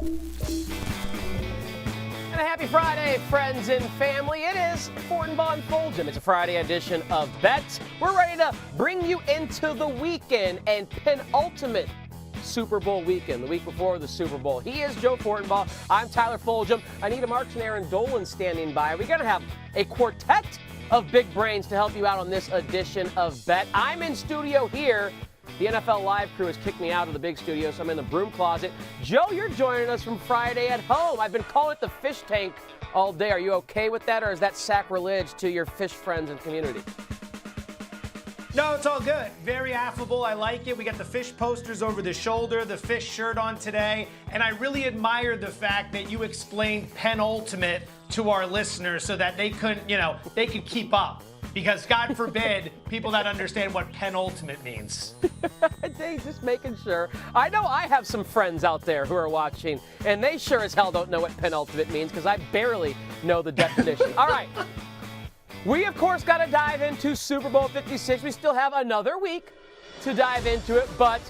And a happy Friday, friends and family. It is Fortenbaugh and Fulghum. It's a Friday edition of Bets. We're ready to bring you into the weekend and penultimate Super Bowl weekend, the week before the Super Bowl. He is Joe Fortenbaugh. I'm Tyler Fulghum. Anita and Erin Dolan standing by. We're going to have a quartet of big brains to help you out on this edition of Bet. I'm in studio here. The NFL Live crew has kicked me out of the big studio, so I'm in the broom closet. Joe, you're joining us from Friday at home. I've been calling it the fish tank all day. Are you okay with that, or is that sacrilege to your fish friends and community? No, it's all good. Very affable. I like it. We got the fish posters over the shoulder, the fish shirt on today, and I really admired the fact that you explained penultimate to our listeners so that they couldn't, they could keep up. Because God forbid people not understand what penultimate means. Just making sure. I know I have some friends out there who are watching, and they sure as hell don't know what penultimate means because I barely know the definition. All right. We, of course, got to dive into Super Bowl 56. We still have another week to dive into it, but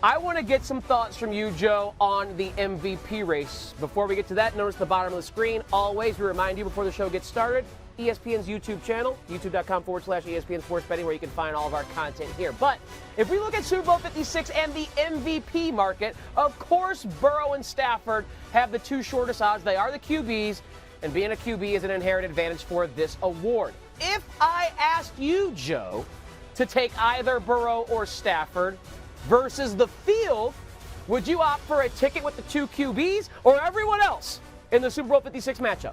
I want to get some thoughts from you, Joe, on the MVP race. Before we get to that, notice the bottom of the screen. Always, we remind you before the show gets started, ESPN's YouTube channel, youtube.com/ESPN Sports Betting, where you can find all of our content here. But if we look at Super Bowl 56 and the MVP market, of course, Burrow and Stafford have the two shortest odds. They are the QBs, and being a QB is an inherent advantage for this award. If I asked you, Joe, to take either Burrow or Stafford versus the field, would you opt for a ticket with the two QBs or everyone else in the Super Bowl 56 matchup?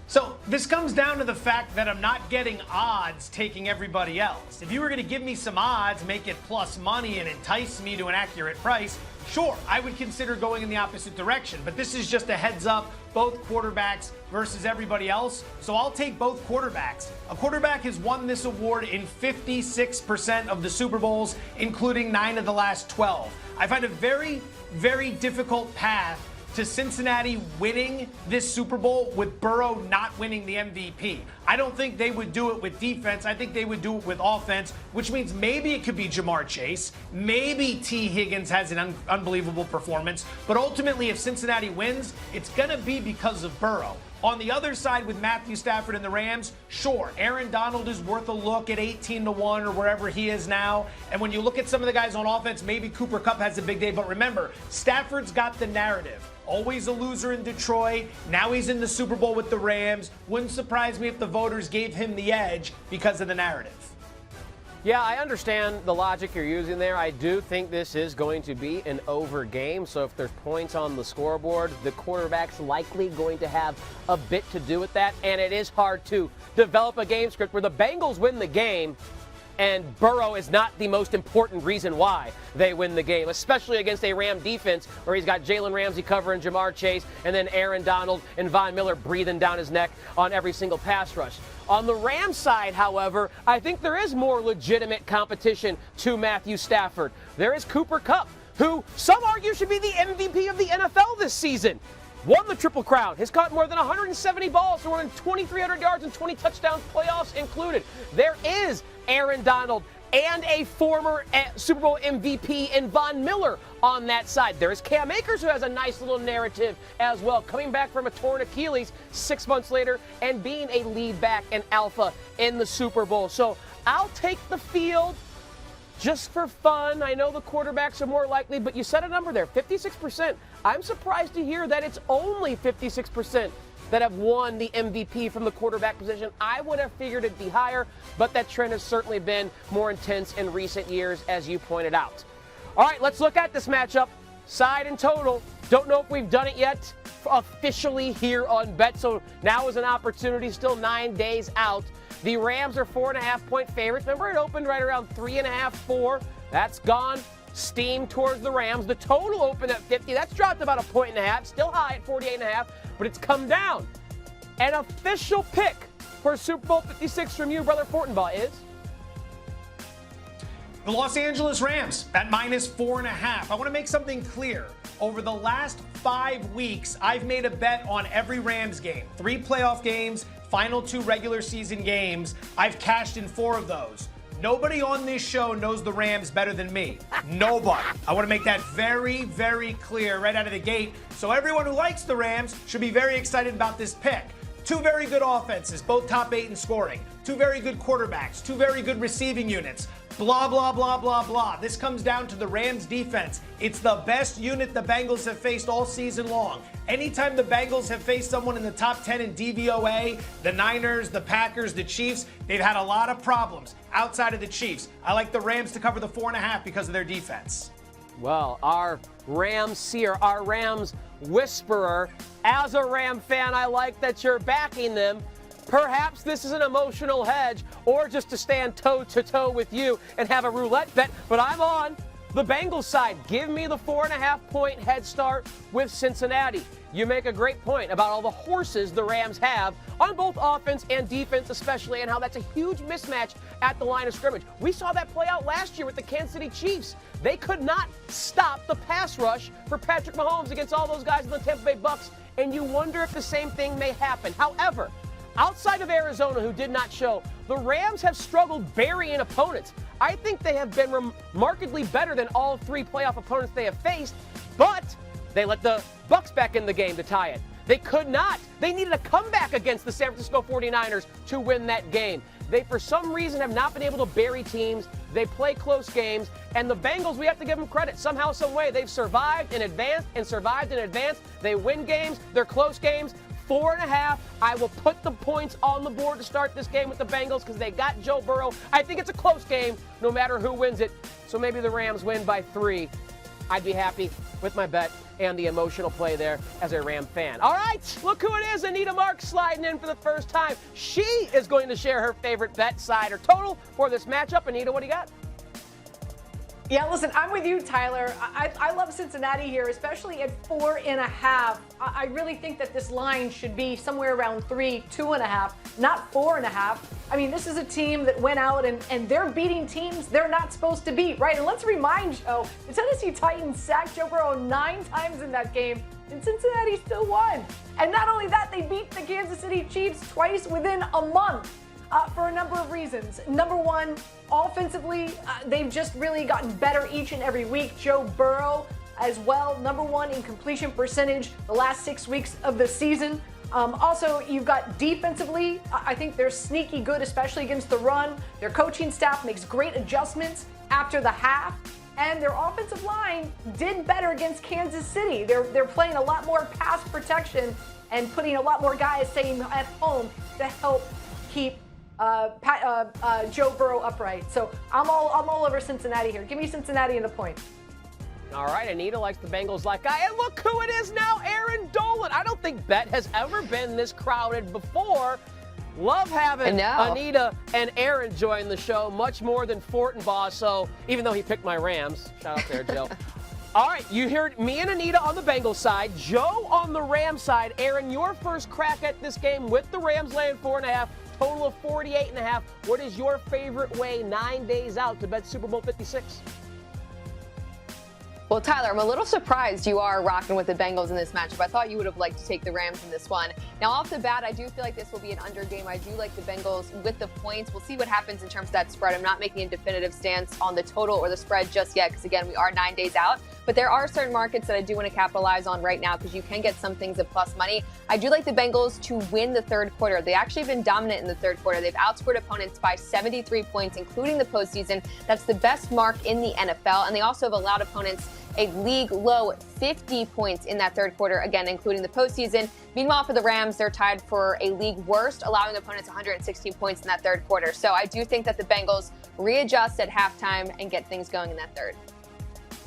So this comes down to the fact that I'm not getting odds taking everybody else. If you were going to give me some odds, make it plus money, and entice me to an accurate price, sure, I would consider going in the opposite direction. But this is just a heads up, both quarterbacks versus everybody else. So I'll take both quarterbacks. A quarterback has won this award in 56% of the Super Bowls, including 9 of the last 12. I find a very, very difficult path to Cincinnati winning this Super Bowl with Burrow not winning the MVP. I don't think they would do it with defense. I think they would do it with offense, which means maybe it could be Jamar Chase. Maybe T. Higgins has an unbelievable performance. But ultimately, if Cincinnati wins, it's going to be because of Burrow. On the other side with Matthew Stafford and the Rams, sure, Aaron Donald is worth a look at 18-1 or wherever he is now. And when you look at some of the guys on offense, maybe Cooper Kupp has a big day. But remember, Stafford's got the narrative. Always a loser in Detroit. Now he's in the Super Bowl with the Rams. Wouldn't surprise me if the voters gave him the edge because of the narrative. Yeah, I understand the logic you're using there. I do think this is going to be an over game. So if there's points on the scoreboard, the quarterback's likely going to have a bit to do with that. And it is hard to develop a game script where the Bengals win the game and Burrow is not the most important reason why they win the game, especially against a Ram defense where he's got Jalen Ramsey covering Jamar Chase and then Aaron Donald and Von Miller breathing down his neck on every single pass rush. On the Rams side, however, I think there is more legitimate competition to Matthew Stafford. There is Cooper Kupp, who some argue should be the MVP of the NFL this season. Won the Triple Crown, has caught more than 170 balls for more than 2,300 yards and 20 touchdowns, playoffs included. There is Aaron Donald and a former Super Bowl MVP in Von Miller on that side. There's Cam Akers, who has a nice little narrative as well, coming back from a torn Achilles 6 months later and being a lead back and alpha in the Super Bowl. So I'll take the field just for fun. I know the quarterbacks are more likely, but you set a number there, 56%. I'm surprised to hear that it's only 56% that have won the MVP from the quarterback position. I would have figured it'd be higher, but that trend has certainly been more intense in recent years, as you pointed out. All right, let's look at this matchup, side and total. Don't know if we've done it yet officially here on Bet, so now is an opportunity, still 9 days out. The Rams are 4.5-point favorites. Remember, it opened right around 3.5, 4. That's gone. Steam towards the Rams. The total opened at 50. That's dropped about 1.5 points. Still high at 48.5, but it's come down. An official pick for Super Bowl 56 from you, Brother Fortenbaugh, is? The Los Angeles Rams at -4.5. I want to make something clear. Over the last 5 weeks, I've made a bet on every Rams game. 3 playoff games, final 2 regular season games. I've cashed in 4 of those. Nobody on this show knows the Rams better than me. Nobody. I want to make that very, very clear right out of the gate. So everyone who likes the Rams should be very excited about this pick. Two very good offenses, both top 8 in scoring. Two very good quarterbacks, two very good receiving units. Blah, blah, blah, blah, blah. This comes down to the Rams defense. It's the best unit the Bengals have faced all season long. Anytime the Bengals have faced someone in the top 10 in DVOA, the Niners, the Packers, the Chiefs, they've had a lot of problems outside of the Chiefs. I like the Rams to cover the 4.5 because of their defense. Well, our Rams seer, our Rams whisperer, as a Ram fan, I like that you're backing them. Perhaps this is an emotional hedge or just to stand toe-to-toe with you and have a roulette bet, but I'm on the Bengals side. Give me the 4.5-point head start with Cincinnati. You make a great point about all the horses the Rams have on both offense and defense especially, and how that's a huge mismatch at the line of scrimmage. We saw that play out last year with the Kansas City Chiefs. They could not stop the pass rush for Patrick Mahomes against all those guys in the Tampa Bay Bucks, and you wonder if the same thing may happen. However, outside of Arizona, who did not show, the Rams have struggled burying opponents. I think they have been remarkably better than all 3 playoff opponents they have faced, but they let the Bucks back in the game to tie it. They could not. They needed a comeback against the San Francisco 49ers to win that game. They, for some reason, have not been able to bury teams. They play close games. And the Bengals, we have to give them credit. Somehow, some way, they've survived and advanced and survived and advanced. They win games. They're close games. 4.5. I will put the points on the board to start this game with the Bengals because they got Joe Burrow. I think it's a close game no matter who wins it. So maybe the Rams win by 3. I'd be happy with my bet and the emotional play there as a Ram fan. All right, look who it is. Anita Marks sliding in for the first time. She is going to share her favorite bet, side, or total for this matchup. Anita, what do you got? Yeah, listen, I'm with you, Tyler. I love Cincinnati here, especially at 4.5. I really think that this line should be somewhere around 3, 2.5, not 4.5. I mean, this is a team that went out and they're beating teams they're not supposed to beat, right? And let's remind Joe, the Tennessee Titans sacked Joe Burrow 9 times in that game, and Cincinnati still won. And not only that, they beat the Kansas City Chiefs twice within a month. For a number of reasons. Number one, offensively, they've just really gotten better each and every week. Joe Burrow as well, number 1 in completion percentage the last 6 weeks of the season. Also, you've got defensively, I think they're sneaky good, especially against the run. Their coaching staff makes great adjustments after the half. And their offensive line did better against Kansas City. They're playing a lot more pass protection and putting a lot more guys staying at home to help keep Joe Burrow upright. So I'm all over Cincinnati here. Give me Cincinnati in the point. All right, Anita likes the Bengals like I. And look who it is now, Erin Dolan. I don't think bet has ever been this crowded before. Love having Anita and Erin join the show much more than Fortenbaugh. So even though he picked my Rams, shout out there, Joe. All right, you heard me and Anita on the Bengals side, Joe on the Rams side. Erin, your first crack at this game with the Rams laying 4.5. Total of 48.5. What is your favorite way 9 days out to bet Super Bowl 56? Well, Tyler, I'm a little surprised you are rocking with the Bengals in this matchup. I thought you would have liked to take the Rams in this one. Now, off the bat, I do feel like this will be an under game. I do like the Bengals with the points. We'll see what happens in terms of that spread. I'm not making a definitive stance on the total or the spread just yet because, again, we are 9 days out. But there are certain markets that I do want to capitalize on right now because you can get some things at plus money. I do like the Bengals to win the third quarter. They actually have been dominant in the third quarter. They've outscored opponents by 73 points, including the postseason. That's the best mark in the NFL. And they also have allowed opponents a league low 50 points in that third quarter, again, including the postseason. Meanwhile, for the Rams, they're tied for a league worst, allowing opponents 116 points in that third quarter. So I do think that the Bengals readjust at halftime and get things going in that third.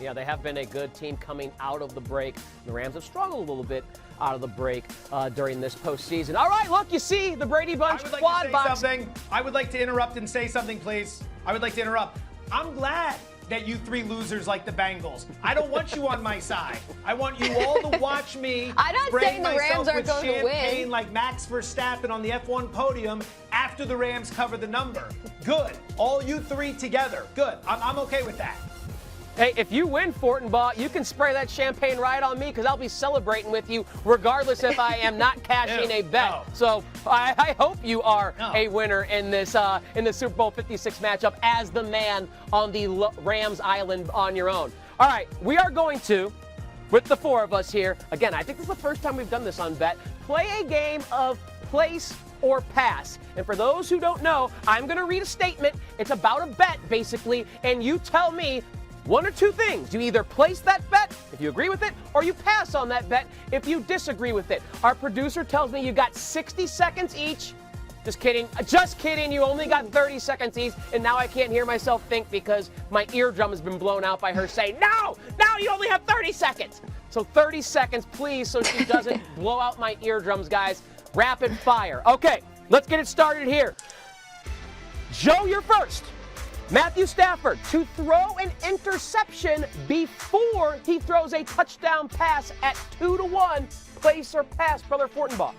Yeah, they have been a good team coming out of the break. The Rams have struggled a little bit out of the break during this postseason. All right, look, you see the Brady Bunch quad box. I would like to interrupt and say something, please. I would like to interrupt. I'm glad that you 3 losers like the Bengals. I don't want you on my side. I want you all to watch me I'm not saying the Rams aren't going to win. Like Max Verstappen on the F1 podium after the Rams cover the number. Good. All you 3 together. Good. I'm okay with that. Hey, if you win, Fortenbaugh, you can spray that champagne right on me because I'll be celebrating with you regardless if I am not cashing a bet. No. So I hope you are a winner in this Super Bowl 56 matchup as the man on the Rams Island on your own. All right, we are going to, with the four of us here, again, I think this is the first time we've done this on Bet, play a game of place or pass. And for those who don't know, I'm going to read a statement. It's about a bet, basically, and you tell me one or two things. You either place that bet if you agree with it, or you pass on that bet if you disagree with it. Our producer tells me you got 60 seconds each. Just kidding. Just kidding. You only got 30 seconds each, and now I can't hear myself think because my eardrum has been blown out by her saying, no, you only have 30 seconds. So 30 seconds, please, so she doesn't blow out my eardrums, guys. Rapid fire. Okay, let's get it started here. Joe, you're first. Matthew Stafford to throw an interception before he throws a touchdown pass at 2-1. Place or pass, Brother Fortenbaugh?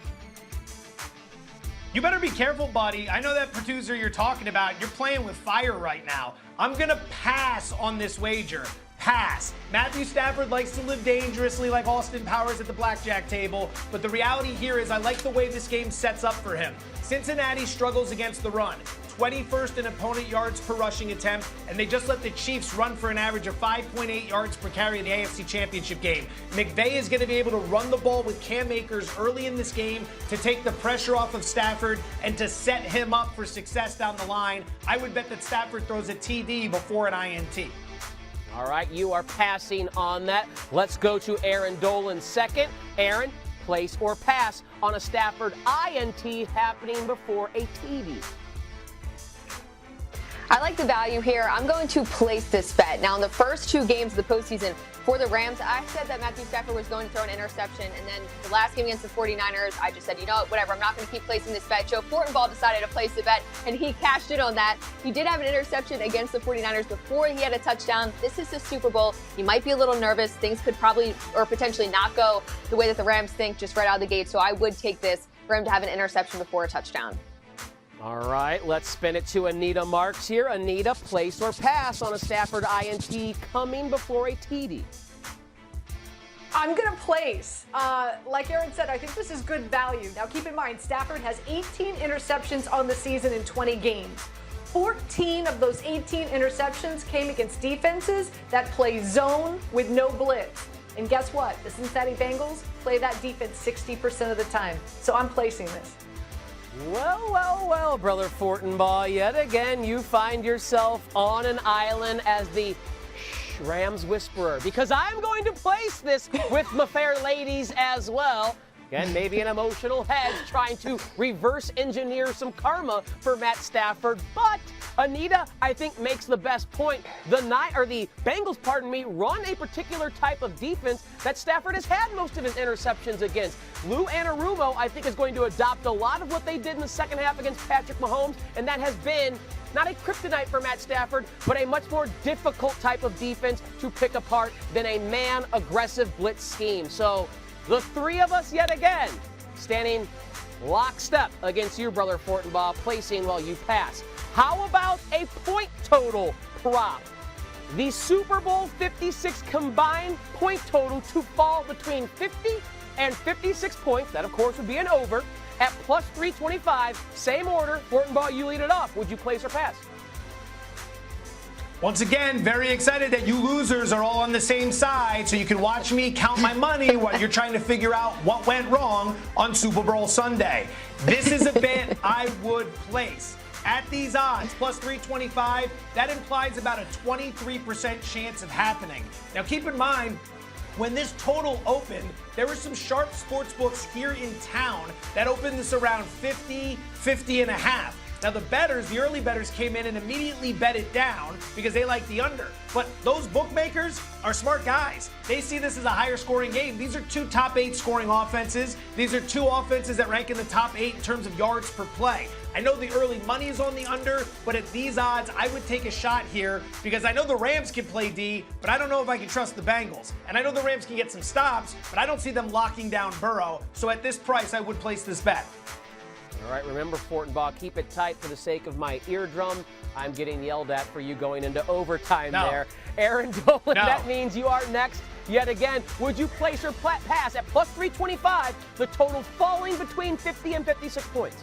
You better be careful, buddy. I know that producer you're talking about. You're playing with fire right now. I'm going to pass on this wager. Pass. Matthew Stafford likes to live dangerously like Austin Powers at the blackjack table, but the reality here is I like the way this game sets up for him. Cincinnati struggles against the run. 21st in opponent yards per rushing attempt, and they just let the Chiefs run for an average of 5.8 yards per carry in the AFC Championship game. McVay is going to be able to run the ball with Cam Akers early in this game to take the pressure off of Stafford and to set him up for success down the line. I would bet that Stafford throws a TD before an INT. All right, you are passing on that. Let's go to Erin Dolan second. Erin, place or pass on a Stafford INT happening before a TD? I like the value here. I'm going to place this bet. Now, in the first two games of the postseason for the Rams, I said that Matthew Stafford was going to throw an interception. And then the last game against the 49ers, I just said, you know what, whatever, I'm not going to keep placing this bet. Joe Fortenbaugh decided to place the bet, and he cashed in on that. He did have an interception against the 49ers before he had a touchdown. This is the Super Bowl. You might be a little nervous. Things could probably or potentially not go the way that the Rams think just right out of the gate. So I would take this for him to have an interception before a touchdown. All right, let's spin it to Anita Marks here. Anita, place or pass on a Stafford INT coming before a TD? I'm going to place. Like Erin said, I think this is good value. Now, keep in mind, Stafford has 18 interceptions on the season in 20 games. 14 of those 18 interceptions came against defenses that play zone with no blitz. And guess what? The Cincinnati Bengals play that defense 60% of the time. So I'm placing this. Well, Brother Fortenbaugh, yet again you find yourself on an island as the Rams whisperer, because I'm going to place this with my fair ladies as well. Again, maybe an emotional hedge trying to reverse engineer some karma for Matt Stafford, but Anita, I think, makes the best point. The Bengals, run a particular type of defense that Stafford has had most of his interceptions against. Lou Anarumo, I think, is going to adopt a lot of what they did in the second half against Patrick Mahomes, and that has been not a kryptonite for Matt Stafford, but a much more difficult type of defense to pick apart than a man-aggressive blitz scheme. So the three of us, yet again, standing lockstep against you, Brother Fortenbaugh, placing while you pass. How about a point total prop? The Super Bowl 56 combined point total to fall between 50 and 56 points. That, of course, would be an over at plus 325. Same order. Fortenbaugh, you lead it off. Would you place or pass? Once again, very excited that you losers are all on the same side, so you can watch me count my money while you're trying to figure out what went wrong on Super Bowl Sunday. This is a bet I would place. At these odds, plus 325, that implies about a 23% chance of happening. Now keep in mind, when this total opened, there were some sharp sports books here in town that opened this around 50 and a half. Now the bettors, the early bettors, came in and immediately bet it down because they like the under. But those bookmakers are smart guys. They see this as a higher scoring game. These are two top 8 scoring offenses. These are two offenses that rank in the top 8 in terms of yards per play. I know the early money is on the under, but at these odds, I would take a shot here because I know the Rams can play D, but I don't know if I can trust the Bengals. And I know the Rams can get some stops, but I don't see them locking down Burrow. So at this price, I would place this bet. All right, remember, Fortenbaugh, keep it tight for the sake of my eardrum. I'm getting yelled at for you going into overtime there. Erin Dolan, that means you are next yet again. Would you place your pass at plus 325, the total falling between 50 and 56 points?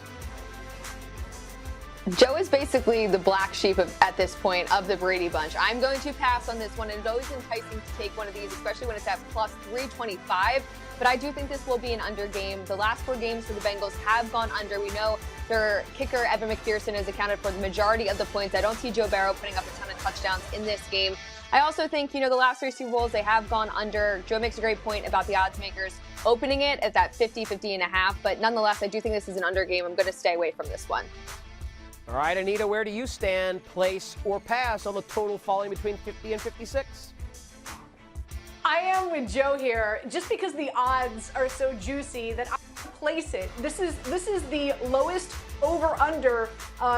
Joe is basically the black sheep at this point of the Brady bunch. I'm going to pass on this one, and it's always enticing to take one of these, especially when it's at plus 325. But I do think this will be an under game. The last 4 games for the Bengals have gone under. We know their kicker, Evan McPherson, has accounted for the majority of the points. I don't see Joe Burrow putting up a ton of touchdowns in this game. I also think, the last 3 Super Bowls, they have gone under. Joe makes a great point about the odds makers opening it at that 50-50.5. But nonetheless, I do think this is an under game. I'm going to stay away from this one. All right, Anita, where do you stand, place or pass on the total falling between 50 and 56? I am with Joe here, just because the odds are so juicy that I place it. This is the lowest over-under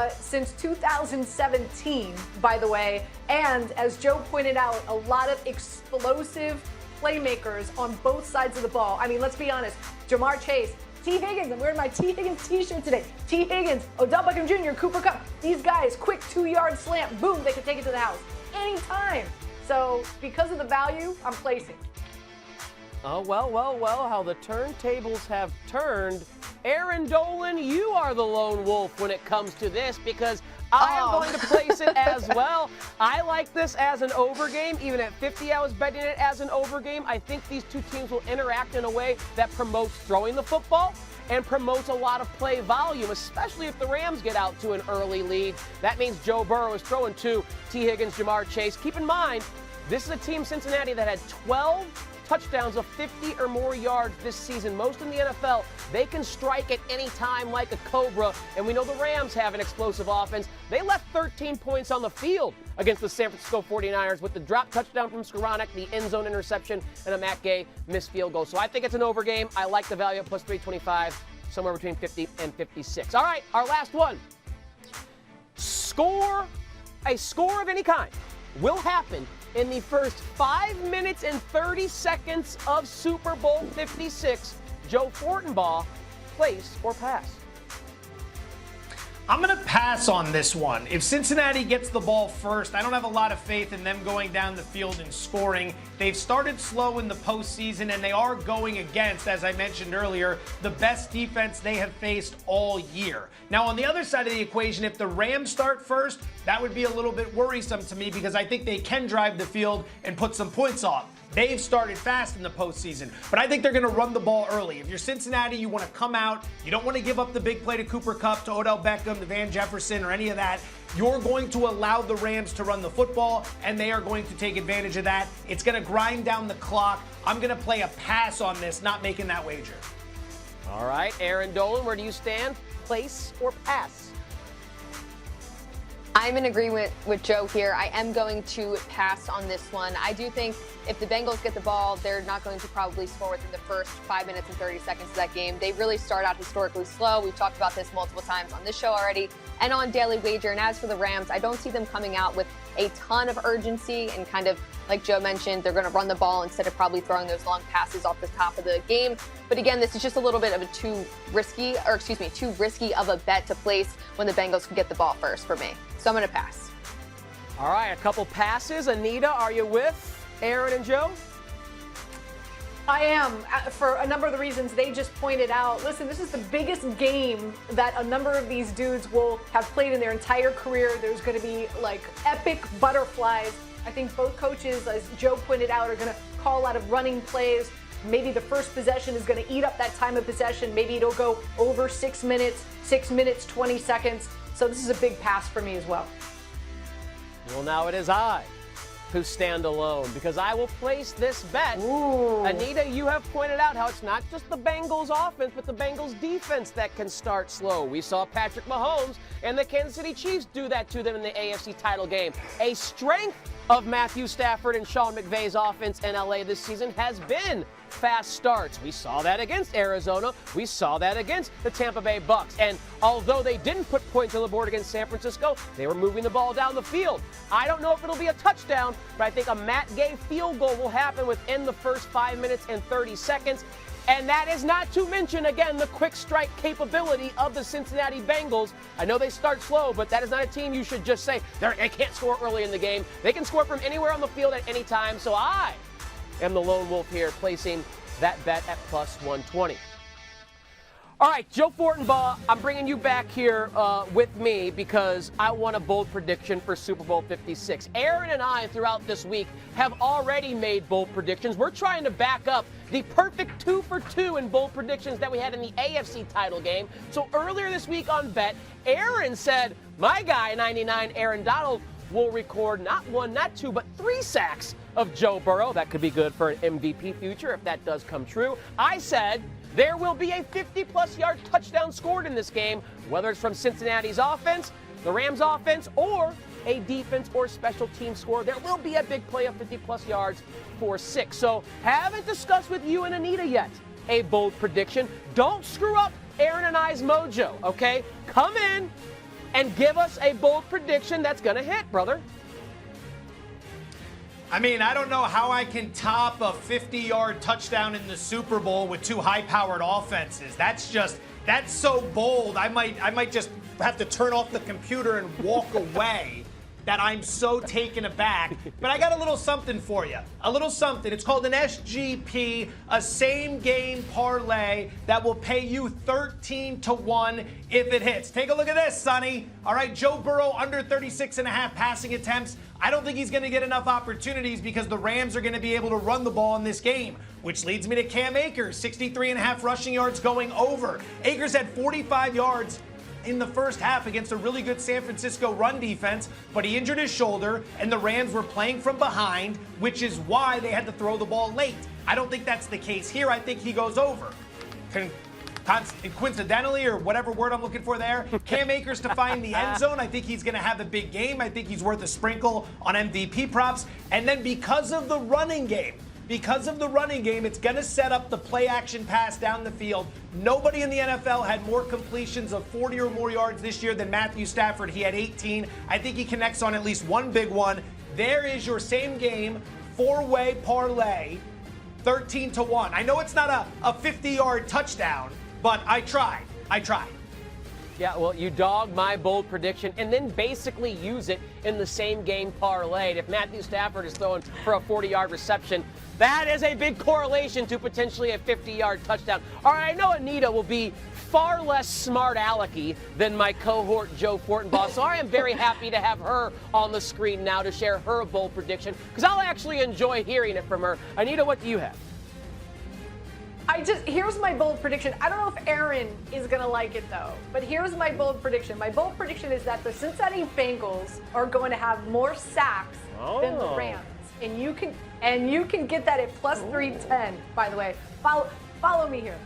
since 2017, by the way. And as Joe pointed out, a lot of explosive playmakers on both sides of the ball. I mean, let's be honest, Jamar Chase, T. Higgins, I'm wearing my T. Higgins t-shirt today. T. Higgins, Odell Beckham Jr., Cooper Kupp. These guys, quick 2-yard slant, boom, they can take it to the house anytime. So because of the value, I'm placing. Oh, well, how the turntables have turned. Erin Dolan, you are the lone wolf when it comes to this, because I am going to place it as well. I like this as an over game. Even at 50, I was betting it as an over game. I think these two teams will interact in a way that promotes throwing the football and promotes a lot of play volume, especially if the Rams get out to an early lead. That means Joe Burrow is throwing to T. Higgins, Jamar Chase. Keep in mind, this is a team, Cincinnati, that had 12 touchdowns of 50 or more yards this season, most in the NFL. They can strike at any time like a cobra, and we know the Rams have an explosive offense. They left 13 points on the field against the San Francisco 49ers with the drop touchdown from Skoranek, the end zone interception, and a Matt Gay missed field goal. So I think it's an over game. I like the value at plus 325, somewhere between 50 and 56. All right, our last one. A score of any kind will happen in the first 5 minutes and 30 seconds of Super Bowl 56. Joe Fortenbaugh, place or pass? I'm going to pass on this one. If Cincinnati gets the ball first, I don't have a lot of faith in them going down the field and scoring. They've started slow in the postseason, and they are going against, as I mentioned earlier, the best defense they have faced all year. Now, on the other side of the equation, if the Rams start first, that would be a little bit worrisome to me, because I think they can drive the field and put some points off. They've started fast in the postseason, but I think they're going to run the ball early. If you're Cincinnati, you want to come out. You don't want to give up the big play to Cooper Kupp, to Odell Beckham, to Van Jefferson, or any of that. You're going to allow the Rams to run the football, and they are going to take advantage of that. It's going to grind down the clock. I'm going to play a pass on this, not making that wager. All right, Erin Dolan, where do you stand? Place or pass? I'm in agreement with Joe here. I am going to pass on this one. I do think if the Bengals get the ball, they're not going to probably score within the first 5 minutes and 30 seconds of that game. They really start out historically slow. We've talked about this multiple times on this show already and on Daily Wager. And as for the Rams, I don't see them coming out with a ton of urgency, and kind of like Joe mentioned, they're going to run the ball instead of probably throwing those long passes off the top of the game. But again, this is just a little bit of a too risky of a bet to place when the Bengals can get the ball first for me. So I'm going to pass. All right, a couple passes. Anita, are you with Erin and Joe? I am, for a number of the reasons they just pointed out. Listen, this is the biggest game that a number of these dudes will have played in their entire career. There's going to be like epic butterflies. I think both coaches, as Joe pointed out, are going to call a lot of running plays. Maybe the first possession is going to eat up that time of possession. Maybe it'll go over 6 minutes, 20 seconds. So this is a big pass for me as well. Well, now it is I who stand alone, because I will place this bet. Ooh. Anita, you have pointed out how it's not just the Bengals offense, but the Bengals defense that can start slow. We saw Patrick Mahomes and the Kansas City Chiefs do that to them in the AFC title game. A strength of Matthew Stafford and Sean McVay's offense in LA this season has been fast starts. We saw that against Arizona. We saw that against the Tampa Bay Bucks. And although they didn't put points on the board against San Francisco, they were moving the ball down the field. I don't know if it'll be a touchdown, but I think a Matt Gay field goal will happen within the first 5 minutes and 30 seconds. And that is not to mention, again, the quick strike capability of the Cincinnati Bengals. I know they start slow, but that is not a team you should just say they can't score early in the game. They can score from anywhere on the field at any time. So I am the lone wolf here, placing that bet at plus 120. All right, Joe Fortenbaugh, I'm bringing you back here with me because I want a bold prediction for Super Bowl 56. Erin and I, throughout this week, have already made bold predictions. We're trying to back up the perfect 2-for-2 in bold predictions that we had in the AFC title game. So earlier this week on Bet, Erin said, my guy, 99, Aaron Donald, will record not 1, not 2, but 3 sacks of Joe Burrow. That could be good for an MVP future if that does come true. I said there will be a 50-plus yard touchdown scored in this game, whether it's from Cincinnati's offense, the Rams' offense, or a defense or special team score. There will be a big play of 50-plus yards for 6. So haven't discussed with you and Anita yet a bold prediction. Don't screw up Erin and I's mojo, okay? Come in and give us a bold prediction that's going to hit, brother. I mean, I don't know how I can top a 50-yard touchdown in the Super Bowl with 2 high-powered offenses. That's so bold. I might just have to turn off the computer and walk away. That I'm so taken aback. But I got a little something for you. A little something. It's called an SGP, a same-game parlay that will pay you 13-1 if it hits. Take a look at this, Sonny. All right, Joe Burrow under 36.5 passing attempts. I don't think he's going to get enough opportunities because the Rams are going to be able to run the ball in this game, which leads me to Cam Akers, 63.5 rushing yards going over. Akers had 45 yards in the first half against a really good San Francisco run defense, but he injured his shoulder, and the Rams were playing from behind, which is why they had to throw the ball late. I don't think that's the case here. I think he goes over. Coincidentally, or whatever word I'm looking for there, Cam Akers to find the end zone. I think he's going to have a big game. I think he's worth a sprinkle on MVP props. And then because of the running game, it's going to set up the play-action pass down the field. Nobody in the NFL had more completions of 40 or more yards this year than Matthew Stafford. He had 18. I think he connects on at least one big one. There is your same-game 4-way parlay, 13-1. I know it's not a 50-yard touchdown, but I tried. Yeah, well, you dog my bold prediction and then basically use it in the same game parlay. If Matthew Stafford is throwing for a 40-yard reception, that is a big correlation to potentially a 50-yard touchdown. All right, I know Anita will be far less smart alecky than my cohort Joe Fortenbaugh, so I am very happy to have her on the screen now to share her bold prediction because I'll actually enjoy hearing it from her. Anita, what do you have? Here's my bold prediction. I don't know if Erin is going to like it, though, but here's my bold prediction. My bold prediction is that the Cincinnati Bengals are going to have more sacks than the Rams. And you can get that at plus 310, by the way. Follow me here.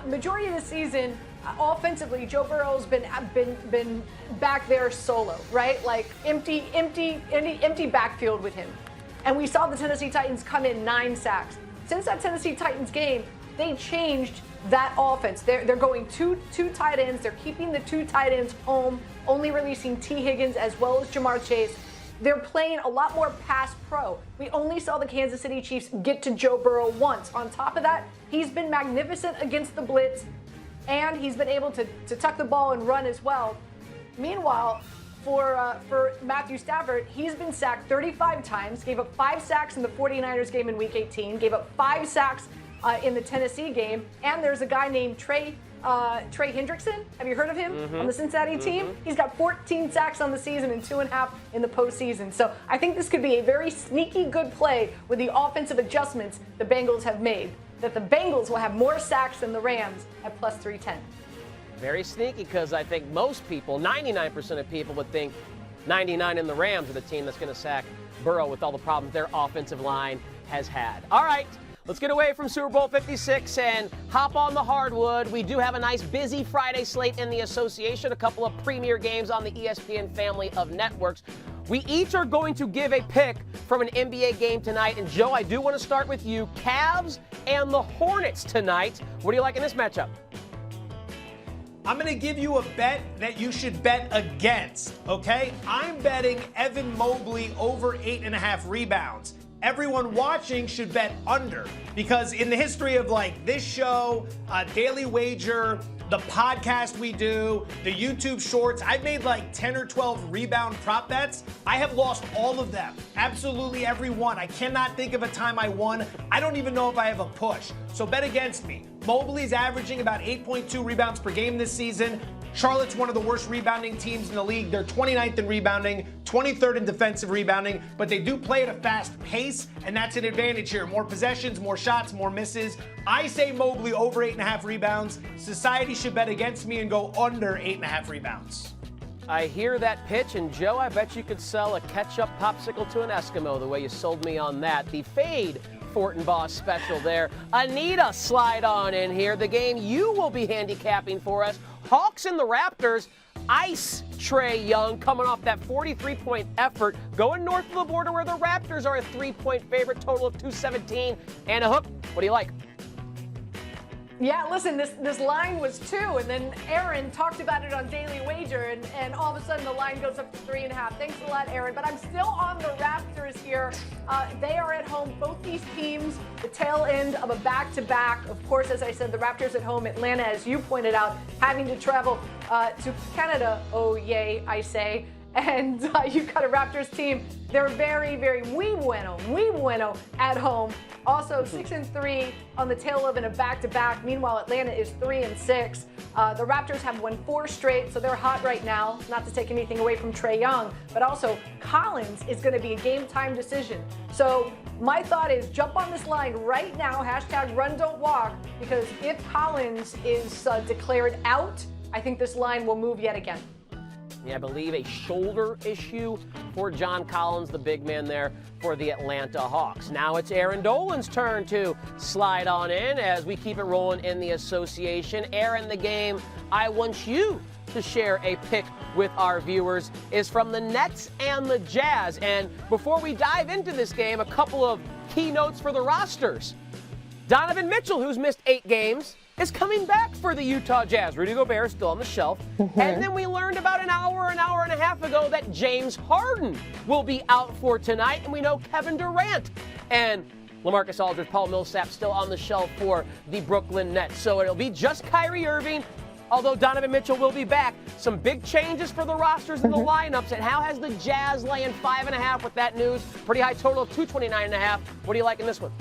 Majority of the season, offensively, Joe Burrow's been back there solo, right? Like empty backfield with him. And we saw the Tennessee Titans come in 9 sacks. Since that Tennessee Titans game, they changed that offense. They're going two tight ends. They're keeping the 2 tight ends home, only releasing T. Higgins as well as Jamar Chase. They're playing a lot more pass pro. We only saw the Kansas City Chiefs get to Joe Burrow once. On top of that, he's been magnificent against the blitz, and he's been able to tuck the ball and run as well. Meanwhile, for Matthew Stafford, he's been sacked 35 times, gave up 5 sacks in the 49ers game in Week 18, gave up 5 sacks in the Tennessee game, and there's a guy named Trey Hendrickson. Have you heard of him on the Cincinnati team? He's got 14 sacks on the season and 2.5 in the postseason. So I think this could be a very sneaky good play with the offensive adjustments the Bengals have made, that the Bengals will have more sacks than the Rams at plus 310. Very sneaky because I think most people, 99% of people, would think 99 in the Rams are the team that's going to sack Burrow with all the problems their offensive line has had. All right. Let's get away from Super Bowl 56 and hop on the hardwood. We do have a nice busy Friday slate in the association, a couple of premier games on the ESPN family of networks. We each are going to give a pick from an NBA game tonight. And Joe, I do want to start with you. Cavs and the Hornets tonight. What do you like in this matchup? I'm going to give you a bet that you should bet against, okay? I'm betting Evan Mobley over 8.5 rebounds. everyone watching should bet under, because in the history of like this show, Daily Wager, the podcast we do, the YouTube shorts, I've made like 10 or 12 rebound prop bets. I have lost all of them. Absolutely every one. I cannot think of a time I won. I don't even know if I have a push. So bet against me. Mobley's averaging about 8.2 rebounds per game this season. Charlotte's one of the worst rebounding teams in the league. They're 29th in rebounding, 23rd in defensive rebounding, but they do play at a fast pace, and that's an advantage here. More possessions, more shots, more misses. I say Mobley over 8.5 rebounds. Society should bet against me and go under 8.5 rebounds. I hear that pitch, and Joe, I bet you could sell a ketchup popsicle to an Eskimo the way you sold me on that. The fade Fortenbaugh special there. Anita, slide on in here. The game you will be handicapping for us. Hawks and the Raptors. Ice Trae Young coming off that 43-point effort, going north of the border where the Raptors are a 3-point favorite, total of 217 and a hook. What do you like? Yeah, listen, this line was 2, and then Erin talked about it on Daily Wager, and all of a sudden the line goes up to 3.5. Thanks a lot, Erin. But I'm still on the Raptors here. They are at home. Both these teams, the tail end of a back-to-back. Of course, as I said, the Raptors at home. Atlanta, as you pointed out, having to travel to Canada. Oh, yay, I say. And you've got a Raptors team. They're very, very muy bueno at home. Also 6-3 on the tail of in a back-to-back. Meanwhile, Atlanta is 3-6. The Raptors have won 4 straight, so they're hot right now. Not to take anything away from Trae Young, but also Collins is going to be a game-time decision. So my thought is jump on this line right now, #RunDon'tWalk, because if Collins is declared out, I think this line will move yet again. Yeah, I believe a shoulder issue for John Collins, the big man there for the Atlanta Hawks. Now it's Erin Dolan's turn to slide on in as we keep it rolling in the association. Erin, the game I want you to share a pick with our viewers is from the Nets and the Jazz. And before we dive into this game, a couple of key notes for the rosters. Donovan Mitchell, who's missed 8 games, is coming back for the Utah Jazz. Rudy Gobert is still on the shelf. And then we learned about an hour and a half ago that James Harden will be out for tonight. And we know Kevin Durant and LaMarcus Aldridge, Paul Millsap still on the shelf for the Brooklyn Nets. So it'll be just Kyrie Irving, although Donovan Mitchell will be back. Some big changes for the rosters and the lineups. And how has the Jazz laying 5.5 with that news? Pretty high total of 229.5. What do you like in this one?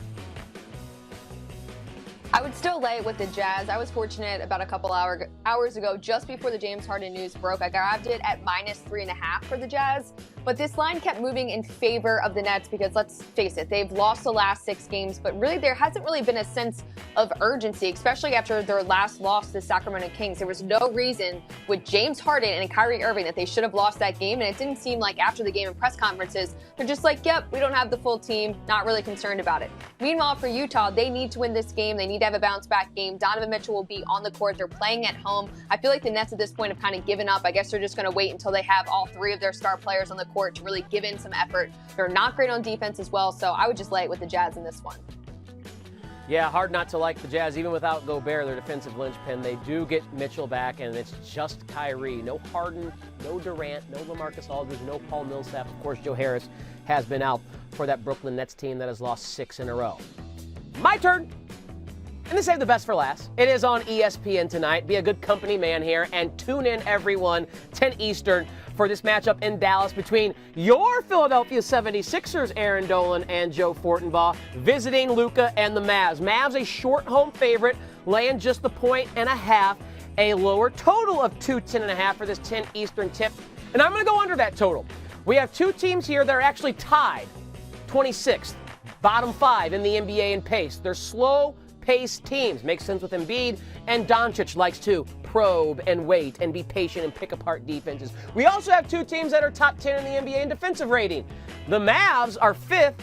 I would still lay it with the Jazz. I was fortunate about a couple hours ago, just before the James Harden news broke. I grabbed it at -3.5 for the Jazz. But this line kept moving in favor of the Nets because, let's face it, they've lost the last 6 games. But really, there hasn't really been a sense of urgency, especially after their last loss to the Sacramento Kings. There was no reason with James Harden and Kyrie Irving that they should have lost that game. And it didn't seem like after the game in press conferences, they're just like, yep, we don't have the full team, not really concerned about it. Meanwhile, for Utah, they need to win this game. They need to have a bounce-back game. Donovan Mitchell will be on the court. They're playing at home. I feel like the Nets at this point have kind of given up. I guess they're just going to wait until they have all 3 of their star players on the court to really give in some effort. They're not great on defense as well, so I would just lay it with the Jazz in this one. Yeah, hard not to like the Jazz, even without Gobert, their defensive linchpin. They do get Mitchell back, and it's just Kyrie. No Harden, no Durant, no LaMarcus Aldridge, no Paul Millsap. Of course, Joe Harris has been out for that Brooklyn Nets team that has lost 6 in a row. My turn. And to save the best for last, it is on ESPN tonight. Be a good company man here and tune in, everyone, 10 Eastern, for this matchup in Dallas between your Philadelphia 76ers, Erin Dolan and Joe Fortenbaugh, visiting Luka and the Mavs. Mavs a short home favorite, laying just the 1.5, a lower total of 210.5 for this 10 Eastern tip. And I'm going to go under that total. We have 2 teams here that are actually tied, 26th, bottom 5 in the NBA in pace. They're slow-paced teams. Makes sense with Embiid, and Doncic likes to probe and wait and be patient and pick apart defenses. We also have 2 teams that are top 10 in the NBA in defensive rating. The Mavs are 5th,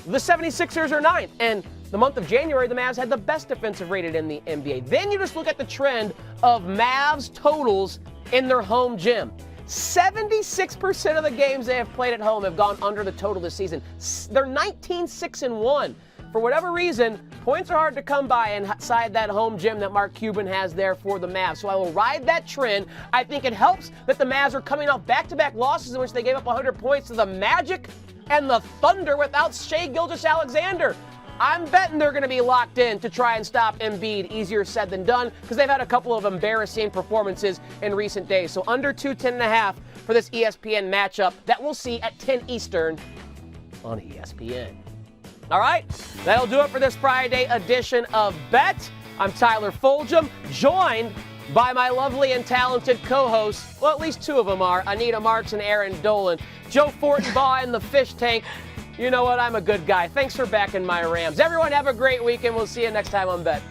the 76ers are 9th, and the month of January, the Mavs had the best defensive rated in the NBA. Then you just look at the trend of Mavs totals in their home gym. 76% of the games they have played at home have gone under the total this season. They're 19-6-1. For whatever reason, points are hard to come by inside that home gym that Mark Cuban has there for the Mavs. So I will ride that trend. I think it helps that the Mavs are coming off back-to-back losses in which they gave up 100 points to the Magic, and the Thunder without Shai Gilgeous-Alexander. I'm betting they're going to be locked in to try and stop Embiid. Easier said than done because they've had a couple of embarrassing performances in recent days. So under 210.5 for this ESPN matchup that we'll see at 10 Eastern on ESPN. All right, that'll do it for this Friday edition of Bet. I'm Tyler Fulghum, joined by my lovely and talented co-hosts. Well, at least two of them are, Anita Marks and Erin Dolan. Joe Fortenbaugh in the fish tank. You know what? I'm a good guy. Thanks for backing my Rams. Everyone have a great weekend. We'll see you next time on Bet.